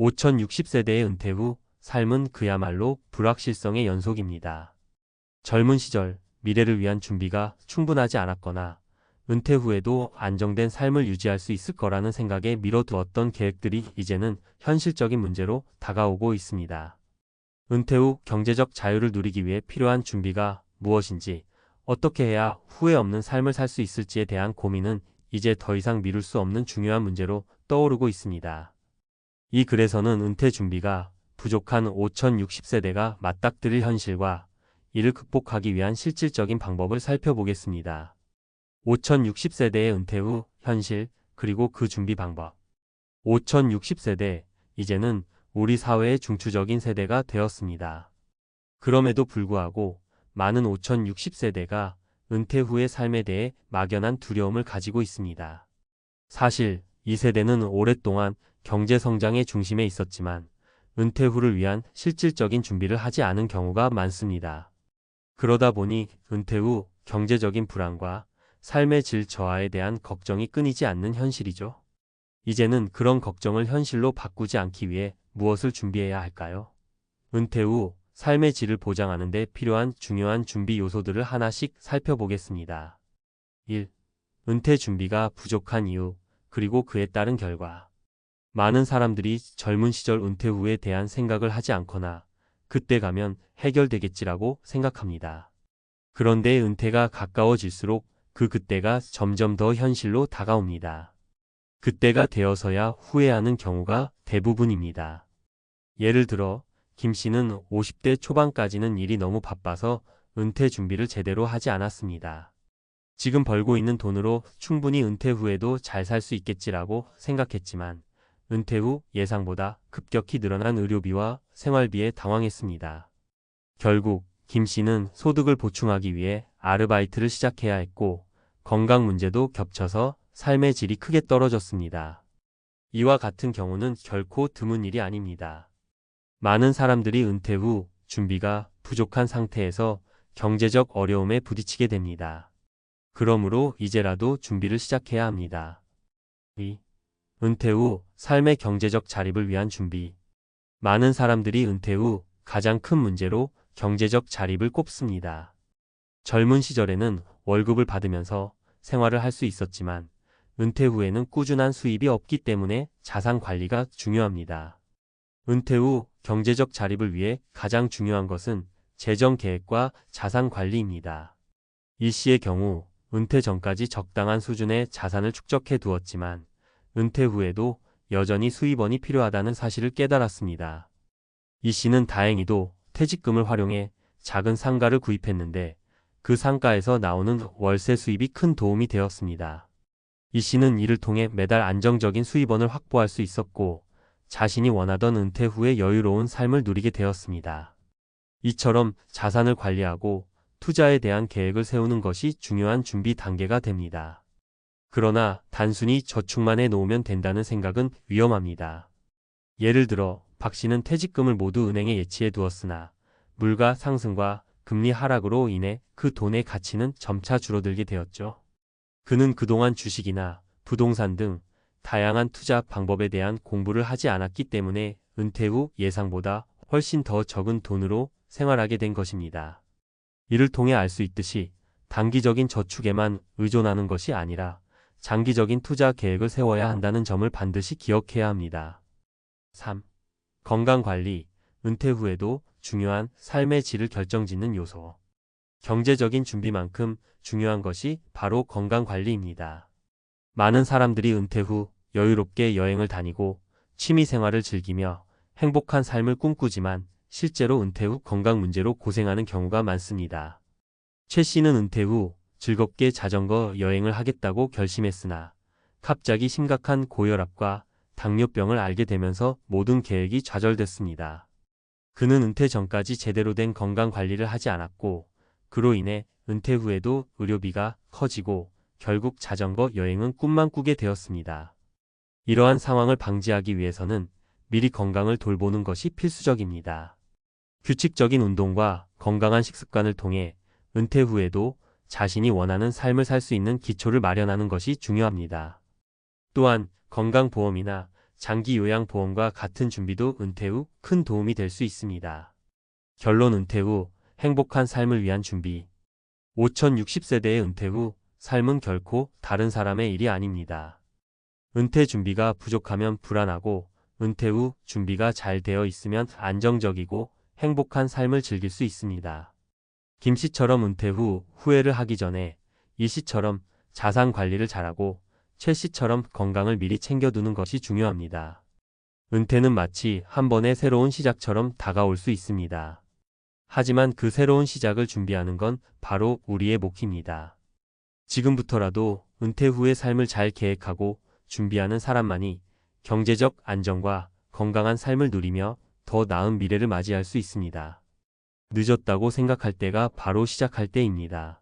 5060세대의 은퇴 후 삶은 그야말로 불확실성의 연속입니다. 젊은 시절 미래를 위한 준비가 충분하지 않았거나 은퇴 후에도 안정된 삶을 유지할 수 있을 거라는 생각에 미뤄두었던 계획들이 이제는 현실적인 문제로 다가오고 있습니다. 은퇴 후 경제적 자유를 누리기 위해 필요한 준비가 무엇인지, 어떻게 해야 후회 없는 삶을 살 수 있을지에 대한 고민은 이제 더 이상 미룰 수 없는 중요한 문제로 떠오르고 있습니다. 이 글에서는 은퇴 준비가 부족한 5060세대가 맞닥뜨릴 현실과 이를 극복하기 위한 실질적인 방법을 살펴보겠습니다. 5060세대의 은퇴 후 현실, 그리고 그 준비 방법. 5060세대, 이제는 우리 사회의 중추적인 세대가 되었습니다. 그럼에도 불구하고 많은 5060세대가 은퇴 후의 삶에 대해 막연한 두려움을 가지고 있습니다. 사실 이 세대는 오랫동안 경제 성장의 중심에 있었지만 은퇴 후를 위한 실질적인 준비를 하지 않은 경우가 많습니다. 그러다 보니 은퇴 후 경제적인 불안과 삶의 질 저하에 대한 걱정이 끊이지 않는 현실이죠. 이제는 그런 걱정을 현실로 바꾸지 않기 위해 무엇을 준비해야 할까요? 은퇴 후 삶의 질을 보장하는 데 필요한 중요한 준비 요소들을 하나씩 살펴보겠습니다. 1. 은퇴 준비가 부족한 이유, 그리고 그에 따른 결과. 많은 사람들이 젊은 시절 은퇴 후에 대한 생각을 하지 않거나 그때 가면 해결되겠지라고 생각합니다. 그런데 은퇴가 가까워질수록 그때가 점점 더 현실로 다가옵니다. 그때가 되어서야 후회하는 경우가 대부분입니다. 예를 들어 김 씨는 50대 초반까지는 일이 너무 바빠서 은퇴 준비를 제대로 하지 않았습니다. 지금 벌고 있는 돈으로 충분히 은퇴 후에도 잘 살 수 있겠지라고 생각했지만 은퇴 후 예상보다 급격히 늘어난 의료비와 생활비에 당황했습니다. 결국 김 씨는 소득을 보충하기 위해 아르바이트를 시작해야 했고 건강 문제도 겹쳐서 삶의 질이 크게 떨어졌습니다. 이와 같은 경우는 결코 드문 일이 아닙니다. 많은 사람들이 은퇴 후 준비가 부족한 상태에서 경제적 어려움에 부딪히게 됩니다. 그러므로 이제라도 준비를 시작해야 합니다. 2. 은퇴 후 삶의 경제적 자립을 위한 준비. 많은 사람들이 은퇴 후 가장 큰 문제로 경제적 자립을 꼽습니다. 젊은 시절에는 월급을 받으면서 생활을 할 수 있었지만 은퇴 후에는 꾸준한 수입이 없기 때문에 자산 관리가 중요합니다. 은퇴 후 경제적 자립을 위해 가장 중요한 것은 재정 계획과 자산 관리입니다. 이 씨의 경우 은퇴 전까지 적당한 수준의 자산을 축적해 두었지만 은퇴 후에도 여전히 수입원이 필요하다는 사실을 깨달았습니다. 이 씨는 다행히도 퇴직금을 활용해 작은 상가를 구입했는데 그 상가에서 나오는 월세 수입이 큰 도움이 되었습니다. 이 씨는 이를 통해 매달 안정적인 수입원을 확보할 수 있었고 자신이 원하던 은퇴 후의 여유로운 삶을 누리게 되었습니다. 이처럼 자산을 관리하고 투자에 대한 계획을 세우는 것이 중요한 준비 단계가 됩니다. 그러나 단순히 저축만 해놓으면 된다는 생각은 위험합니다. 예를 들어 박 씨는 퇴직금을 모두 은행에 예치해 두었으나 물가 상승과 금리 하락으로 인해 그 돈의 가치는 점차 줄어들게 되었죠. 그는 그동안 주식이나 부동산 등 다양한 투자 방법에 대한 공부를 하지 않았기 때문에 은퇴 후 예상보다 훨씬 더 적은 돈으로 생활하게 된 것입니다. 이를 통해 알 수 있듯이 단기적인 저축에만 의존하는 것이 아니라 장기적인 투자 계획을 세워야 한다는 점을 반드시 기억해야 합니다. 3. 건강관리. 은퇴 후에도 중요한 삶의 질을 결정짓는 요소. 경제적인 준비만큼 중요한 것이 바로 건강관리입니다. 많은 사람들이 은퇴 후 여유롭게 여행을 다니고 취미 생활을 즐기며 행복한 삶을 꿈꾸지만 실제로 은퇴 후 건강 문제로 고생하는 경우가 많습니다. 최 씨는 은퇴 후 즐겁게 자전거 여행을 하겠다고 결심했으나 갑자기 심각한 고혈압과 당뇨병을 앓게 되면서 모든 계획이 좌절됐습니다. 그는 은퇴 전까지 제대로 된 건강 관리를 하지 않았고 그로 인해 은퇴 후에도 의료비가 커지고 결국 자전거 여행은 꿈만 꾸게 되었습니다. 이러한 상황을 방지하기 위해서는 미리 건강을 돌보는 것이 필수적입니다. 규칙적인 운동과 건강한 식습관을 통해 은퇴 후에도 자신이 원하는 삶을 살 수 있는 기초를 마련하는 것이 중요합니다. 또한 건강보험이나 장기 요양보험과 같은 준비도 은퇴 후 큰 도움이 될 수 있습니다. 결론 은퇴 후 행복한 삶을 위한 준비. 5060세대의 은퇴 후 삶은 결코 다른 사람의 일이 아닙니다. 은퇴 준비가 부족하면 불안하고 은퇴 후 준비가 잘 되어 있으면 안정적이고 행복한 삶을 즐길 수 있습니다. 김 씨처럼 은퇴 후 후회를 하기 전에 이 씨처럼 자산 관리를 잘하고 최 씨처럼 건강을 미리 챙겨두는 것이 중요합니다. 은퇴는 마치 한 번의 새로운 시작처럼 다가올 수 있습니다. 하지만 그 새로운 시작을 준비하는 건 바로 우리의 몫입니다. 지금부터라도 은퇴 후의 삶을 잘 계획하고 준비하는 사람만이 경제적 안정과 건강한 삶을 누리며 더 나은 미래를 맞이할 수 있습니다. 늦었다고 생각할 때가 바로 시작할 때입니다.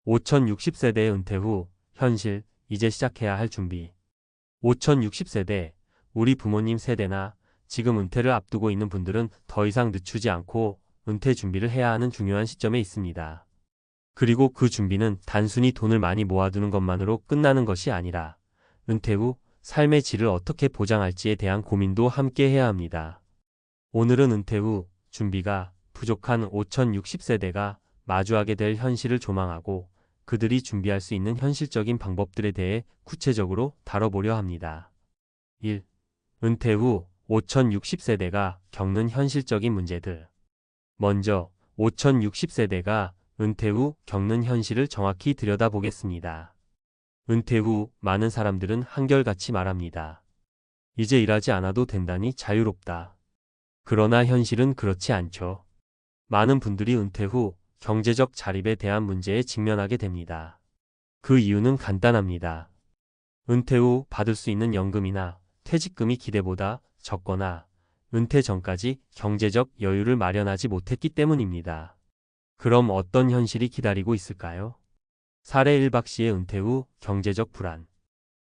5060세대의 은퇴 후 현실, 이제 시작해야 할 준비. 5060세대, 우리 부모님 세대나 지금 은퇴를 앞두고 있는 분들은 더 이상 늦추지 않고 은퇴 준비를 해야 하는 중요한 시점에 있습니다. 그리고 그 준비는 단순히 돈을 많이 모아두는 것만으로 끝나는 것이 아니라 은퇴 후 삶의 질을 어떻게 보장할지에 대한 고민도 함께 해야 합니다. 오늘은 은퇴 후 준비가 부족한 5060세대가 마주하게 될 현실을 조망하고 그들이 준비할 수 있는 현실적인 방법들에 대해 구체적으로 다뤄보려 합니다. 1. 은퇴 후 5060세대가 겪는 현실적인 문제들. 먼저 5060세대가 은퇴 후 겪는 현실을 정확히 들여다보겠습니다. 은퇴 후 많은 사람들은 한결같이 말합니다. 이제 일하지 않아도 된다니 자유롭다. 그러나 현실은 그렇지 않죠. 많은 분들이 은퇴 후 경제적 자립에 대한 문제에 직면하게 됩니다. 그 이유는 간단합니다. 은퇴 후 받을 수 있는 연금이나 퇴직금이 기대보다 적거나 은퇴 전까지 경제적 여유를 마련하지 못했기 때문입니다. 그럼 어떤 현실이 기다리고 있을까요? 사례 1. 박 씨의 은퇴 후 경제적 불안.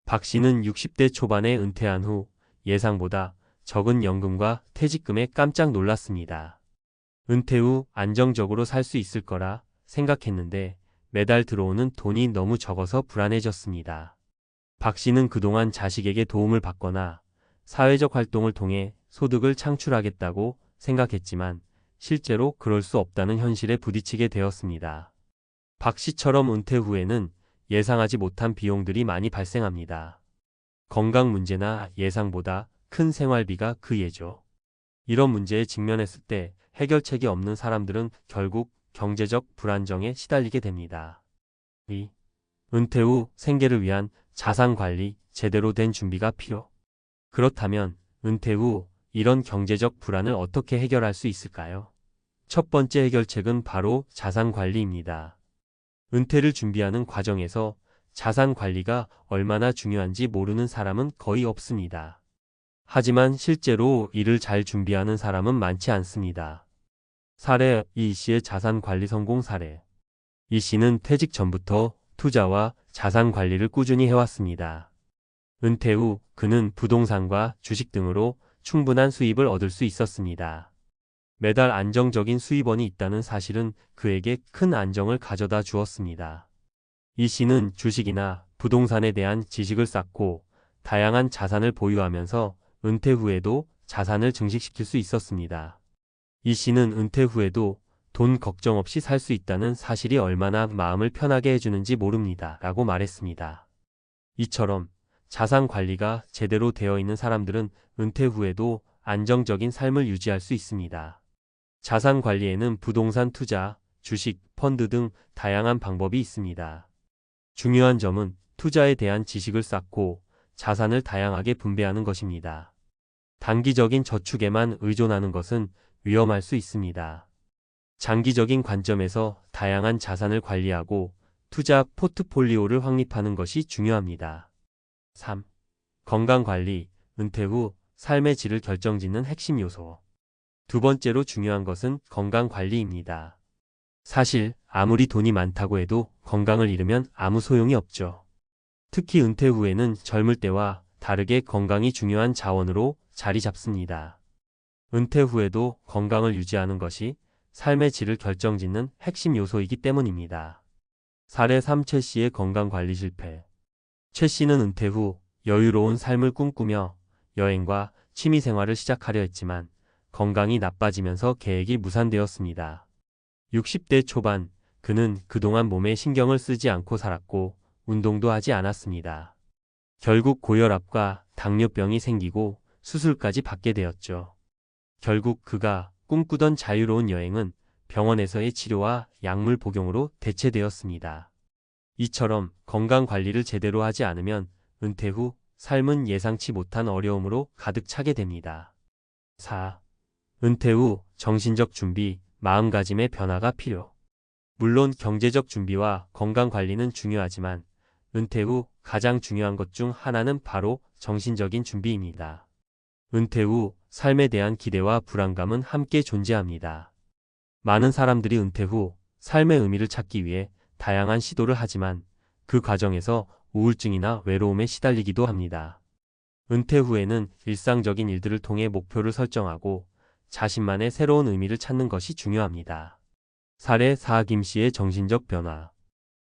박 씨는 60대 초반에 은퇴한 후 예상보다 적은 연금과 퇴직금에 깜짝 놀랐습니다. 은퇴 후 안정적으로 살 수 있을 거라 생각했는데 매달 들어오는 돈이 너무 적어서 불안해졌습니다. 박 씨는 그동안 자식에게 도움을 받거나 사회적 활동을 통해 소득을 창출하겠다고 생각했지만 실제로 그럴 수 없다는 현실에 부딪히게 되었습니다. 박 씨처럼 은퇴 후에는 예상하지 못한 비용들이 많이 발생합니다. 건강 문제나 예상보다 큰 생활비가 그 예죠. 이런 문제에 직면했을 때 해결책이 없는 사람들은 결국 경제적 불안정에 시달리게 됩니다. 2. 은퇴 후 생계를 위한 자산 관리, 제대로 된 준비가 필요. 그렇다면 은퇴 후 이런 경제적 불안을 어떻게 해결할 수 있을까요? 첫 번째 해결책은 바로 자산 관리입니다. 은퇴를 준비하는 과정에서 자산 관리가 얼마나 중요한지 모르는 사람은 거의 없습니다. 하지만 실제로 이를 잘 준비하는 사람은 많지 않습니다. 사례 이 씨의 자산 관리 성공 사례. 이 씨는 퇴직 전부터 투자와 자산 관리를 꾸준히 해왔습니다. 은퇴 후 그는 부동산과 주식 등으로 충분한 수입을 얻을 수 있었습니다. 매달 안정적인 수입원이 있다는 사실은 그에게 큰 안정을 가져다 주었습니다. 이 씨는 주식이나 부동산에 대한 지식을 쌓고 다양한 자산을 보유하면서 은퇴 후에도 자산을 증식시킬 수 있었습니다. 이 씨는 은퇴 후에도 돈 걱정 없이 살 수 있다는 사실이 얼마나 마음을 편하게 해주는지 모릅니다. 라고 말했습니다. 이처럼 자산 관리가 제대로 되어 있는 사람들은 은퇴 후에도 안정적인 삶을 유지할 수 있습니다. 자산 관리에는 부동산 투자, 주식, 펀드 등 다양한 방법이 있습니다. 중요한 점은 투자에 대한 지식을 쌓고 자산을 다양하게 분배하는 것입니다. 단기적인 저축에만 의존하는 것은 위험할 수 있습니다. 장기적인 관점에서 다양한 자산을 관리하고 투자 포트폴리오를 확립하는 것이 중요합니다. 3. 건강관리, 은퇴 후 삶의 질을 결정짓는 핵심 요소. 두 번째로 중요한 것은 건강관리입니다. 사실 아무리 돈이 많다고 해도 건강을 잃으면 아무 소용이 없죠. 특히 은퇴 후에는 젊을 때와 다르게 건강이 중요한 자원으로 자리 잡습니다. 은퇴 후에도 건강을 유지하는 것이 삶의 질을 결정짓는 핵심 요소이기 때문입니다. 사례 3. 최 씨의 건강관리 실패. 최 씨는 은퇴 후 여유로운 삶을 꿈꾸며 여행과 취미 생활을 시작하려 했지만 건강이 나빠지면서 계획이 무산되었습니다. 60대 초반, 그는 그동안 몸에 신경을 쓰지 않고 살았고 운동도 하지 않았습니다. 결국 고혈압과 당뇨병이 생기고 수술까지 받게 되었죠. 결국 그가 꿈꾸던 자유로운 여행은 병원에서의 치료와 약물 복용으로 대체되었습니다. 이처럼 건강 관리를 제대로 하지 않으면 은퇴 후 삶은 예상치 못한 어려움으로 가득 차게 됩니다. 4. 은퇴 후 정신적 준비, 마음가짐의 변화가 필요. 물론 경제적 준비와 건강 관리는 중요하지만 은퇴 후 가장 중요한 것 중 하나는 바로 정신적인 준비입니다. 은퇴 후 삶에 대한 기대와 불안감은 함께 존재합니다. 많은 사람들이 은퇴 후 삶의 의미를 찾기 위해 다양한 시도를 하지만 그 과정에서 우울증이나 외로움에 시달리기도 합니다. 은퇴 후에는 일상적인 일들을 통해 목표를 설정하고 자신만의 새로운 의미를 찾는 것이 중요합니다. 사례 4. 김 씨의 정신적 변화.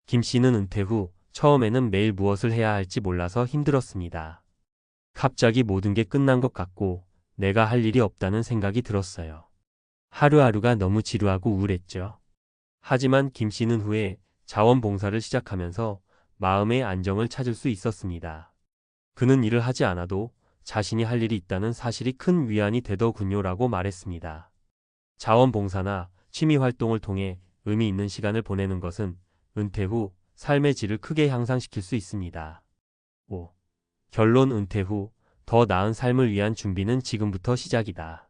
김 씨는 은퇴 후 처음에는 매일 무엇을 해야 할지 몰라서 힘들었습니다. 갑자기 모든 게 끝난 것 같고 내가 할 일이 없다는 생각이 들었어요. 하루하루가 너무 지루하고 우울했죠. 하지만 김 씨는 후에 자원봉사를 시작하면서 마음의 안정을 찾을 수 있었습니다. 그는 일을 하지 않아도 자신이 할 일이 있다는 사실이 큰 위안이 되더군요라고 말했습니다. 자원봉사나 취미 활동을 통해 의미 있는 시간을 보내는 것은 은퇴 후 삶의 질을 크게 향상시킬 수 있습니다. 5. 결론. 은퇴 후 더 나은 삶을 위한 준비는 지금부터 시작이다.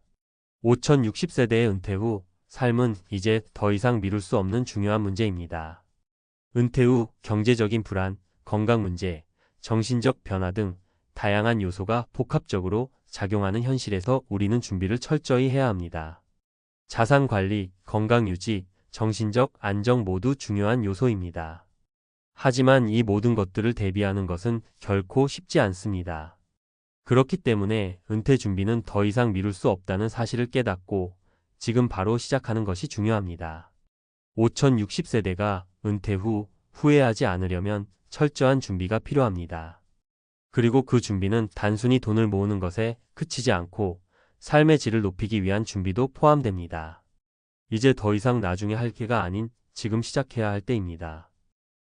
5060세대의 은퇴 후 삶은 이제 더 이상 미룰 수 없는 중요한 문제입니다. 은퇴 후 경제적인 불안, 건강 문제, 정신적 변화 등 다양한 요소가 복합적으로 작용하는 현실에서 우리는 준비를 철저히 해야 합니다. 자산 관리, 건강 유지, 정신적 안정 모두 중요한 요소입니다. 하지만 이 모든 것들을 대비하는 것은 결코 쉽지 않습니다. 그렇기 때문에 은퇴 준비는 더 이상 미룰 수 없다는 사실을 깨닫고 지금 바로 시작하는 것이 중요합니다. 5060세대가 은퇴 후 후회하지 않으려면 철저한 준비가 필요합니다. 그리고 그 준비는 단순히 돈을 모으는 것에 그치지 않고 삶의 질을 높이기 위한 준비도 포함됩니다. 이제 더 이상 나중에 할 게가 아닌 지금 시작해야 할 때입니다.